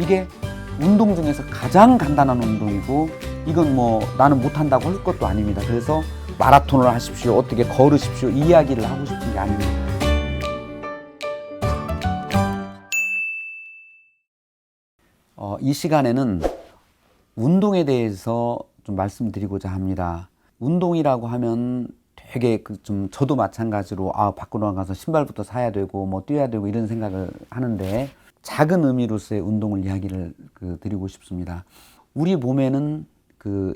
이게 운동 중에서 가장 간단한 운동이고, 이건 뭐 나는 못한다고 할 것도 아닙니다. 그래서 마라톤을 하십시오, 어떻게 걸으십시오, 이 이야기를 하고 싶은 게 아닙니다. 이 시간에는 운동에 대해서 좀 말씀드리고자 합니다. 운동이라고 하면 되게 좀 저도 마찬가지로 밖으로 나가서 신발부터 사야 되고 뭐 뛰어야 되고 이런 생각을 하는데, 작은 의미로서의 운동을 이야기를 드리고 싶습니다. 우리 몸에는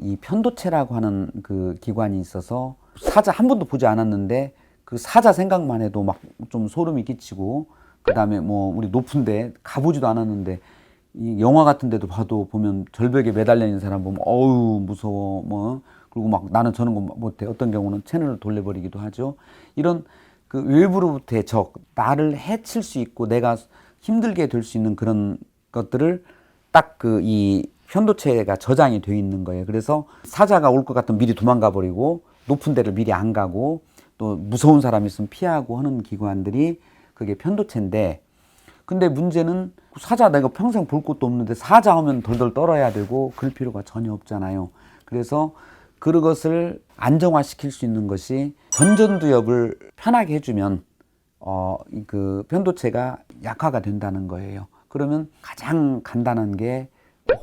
이 편도체라고 하는 기관이 있어서, 사자 한 번도 보지 않았는데 그 사자 생각만 해도 막 좀 소름이 끼치고, 그 다음에 뭐 우리 높은데 가보지도 않았는데 이 영화 같은 데도 봐도 보면 절벽에 매달려 있는 사람 보면 어우 무서워, 뭐 그리고 막 나는 저런 거 못해, 어떤 경우는 채널을 돌려버리기도 하죠. 이런 외부로부터의 적, 나를 해칠 수 있고 내가 힘들게 될 수 있는 그런 것들을 딱 이 편도체가 저장이 되어 있는 거예요. 그래서 사자가 올 것 같으면 미리 도망가 버리고, 높은 데를 미리 안 가고, 또 무서운 사람이 있으면 피하고 하는 기관들이 그게 편도체인데, 근데 문제는 사자 내가 평생 볼 것도 없는데 사자 하면 덜덜 떨어야 되고 그럴 필요가 전혀 없잖아요. 그래서 그것을 안정화시킬 수 있는 것이, 전전두엽을 편하게 해주면 그 편도체가 약화가 된다는 거예요. 그러면 가장 간단한 게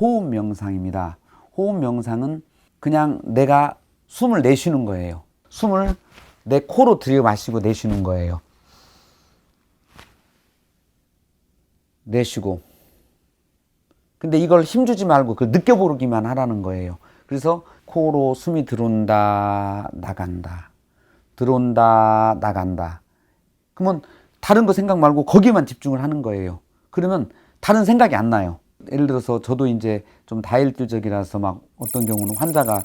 호흡 명상입니다. 호흡 명상은 그냥 내가 숨을 내쉬는 거예요. 숨을 내 코로 들여 마시고 내쉬는 거예요. 내쉬고. 근데 이걸 힘주지 말고 그걸 느껴보기만 하라는 거예요. 그래서 코로 숨이 들어온다, 나간다. 들어온다, 나간다. 그러면 다른 거 생각 말고 거기만 집중을 하는 거예요. 그러면 다른 생각이 안 나요. 예를 들어서 저도 이제 좀 다혈질적이라서 막 어떤 경우는 환자가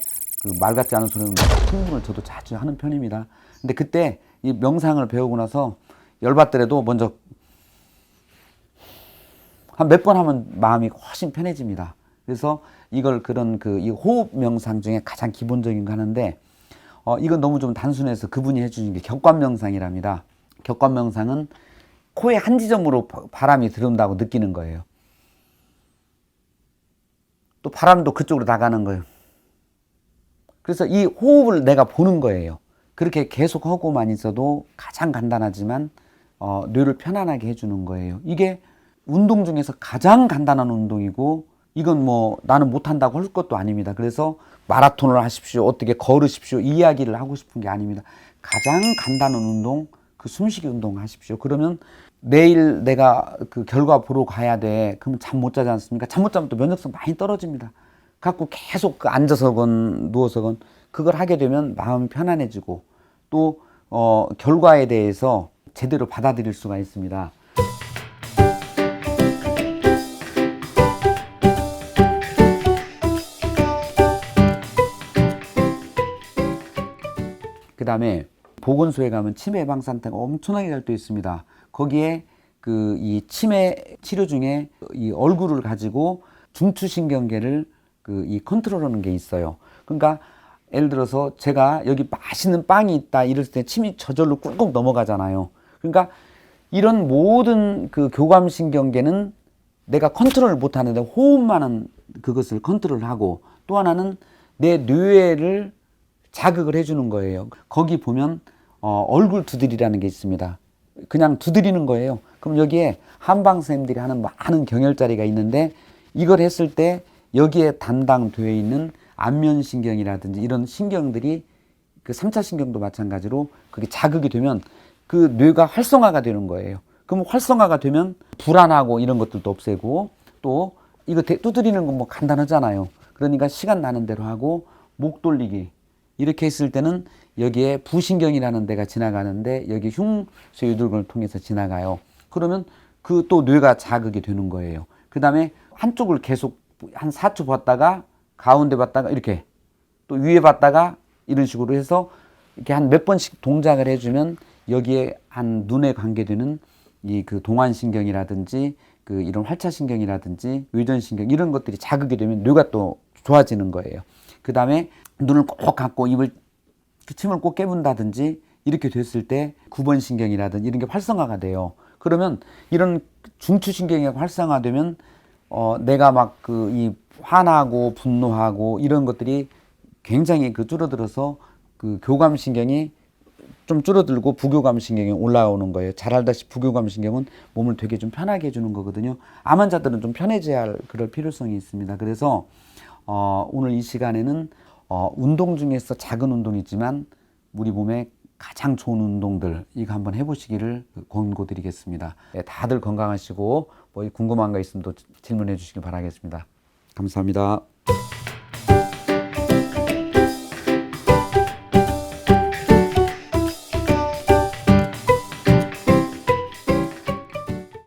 말 같지 않은 소리는 흥분을 저도 자주 하는 편입니다. 근데 그때 이 명상을 배우고 나서 열받더라도 먼저 한 몇 번 하면 마음이 훨씬 편해집니다. 그래서 이걸 이 호흡 명상 중에 가장 기본적인 거 하는데, 이건 너무 좀 단순해서 그분이 해주신 게 격관 명상이랍니다. 격관 명상은 코의 한 지점으로 바람이 들어온다고 느끼는 거예요. 또 바람도 그쪽으로 나가는 거예요. 그래서 이 호흡을 내가 보는 거예요. 그렇게 계속 하고만 있어도 가장 간단하지만 뇌를 편안하게 해주는 거예요. 이게 운동 중에서 가장 간단한 운동이고, 이건 뭐 나는 못한다고 할 것도 아닙니다. 그래서 마라톤을 하십시오, 어떻게 걸으십시오, 이 이야기를 하고 싶은 게 아닙니다. 가장 간단한 운동, 숨쉬기 운동 하십시오. 그러면 내일 내가 결과 보러 가야 돼. 그러면 잠 못 자지 않습니까? 잠 못 자면 또 면역성 많이 떨어집니다. 갖고 계속 앉아서건 누워서건 그걸 하게 되면 마음이 편안해지고, 또 결과에 대해서 제대로 받아들일 수가 있습니다. 그 다음에 보건소에 가면 치매 예방센터가 엄청나게 잘 되어 있습니다. 거기에 이 치매 치료 중에 이 얼굴을 가지고 중추신경계를 이 컨트롤하는 게 있어요. 그러니까 예를 들어서 제가 여기 맛있는 빵이 있다 이럴 때 침이 저절로 꿀꺽 넘어가잖아요. 그러니까 이런 모든 교감신경계는 내가 컨트롤을 못 하는데 호흡만은 그것을 컨트롤하고, 또 하나는 내 뇌를 자극을 해주는 거예요. 거기 보면 얼굴 두드리라는 게 있습니다. 그냥 두드리는 거예요. 그럼 여기에 한방 선생님들이 하는 많은 경혈자리가 있는데, 이걸 했을 때 여기에 담당되어 있는 안면신경이라든지 이런 신경들이 3차 신경도 마찬가지로 그게 자극이 되면 그 뇌가 활성화가 되는 거예요. 그럼 활성화가 되면 불안하고 이런 것들도 없애고, 또 이거 두드리는 건 뭐 간단하잖아요. 그러니까 시간 나는 대로 하고, 목 돌리기 이렇게 했을 때는 여기에 부신경이라는 데가 지나가는데 여기 흉쇄유두근을 통해서 지나가요. 그러면 또 뇌가 자극이 되는 거예요. 그 다음에 한쪽을 계속 한 4초 봤다가 가운데 봤다가 이렇게 또 위에 봤다가 이런 식으로 해서 이렇게 한 몇 번씩 동작을 해주면 여기에 한 눈에 관계되는 이 동안신경이라든지 이런 활차신경이라든지 외전신경 이런 것들이 자극이 되면 뇌가 또 좋아지는 거예요. 그 다음에 눈을 꼭 감고 침을 꼭 깨문다든지 이렇게 됐을 때 9번 신경이라든지 이런 게 활성화가 돼요. 그러면 이런 중추신경이 활성화되면 내가 막 이 화나고 분노하고 이런 것들이 굉장히 줄어들어서 교감신경이 좀 줄어들고 부교감신경이 올라오는 거예요. 잘 알다시피 부교감신경은 몸을 되게 좀 편하게 해주는 거거든요. 암 환자들은 좀 편해져야 할 그럴 필요성이 있습니다. 그래서 오늘 이 시간에는 운동 중에서 작은 운동이지만 우리 몸에 가장 좋은 운동들 이거 한번 해보시기를 권고드리겠습니다. 네, 다들 건강하시고 뭐 궁금한 거 있으면 또 질문해 주시기 바라겠습니다. 감사합니다.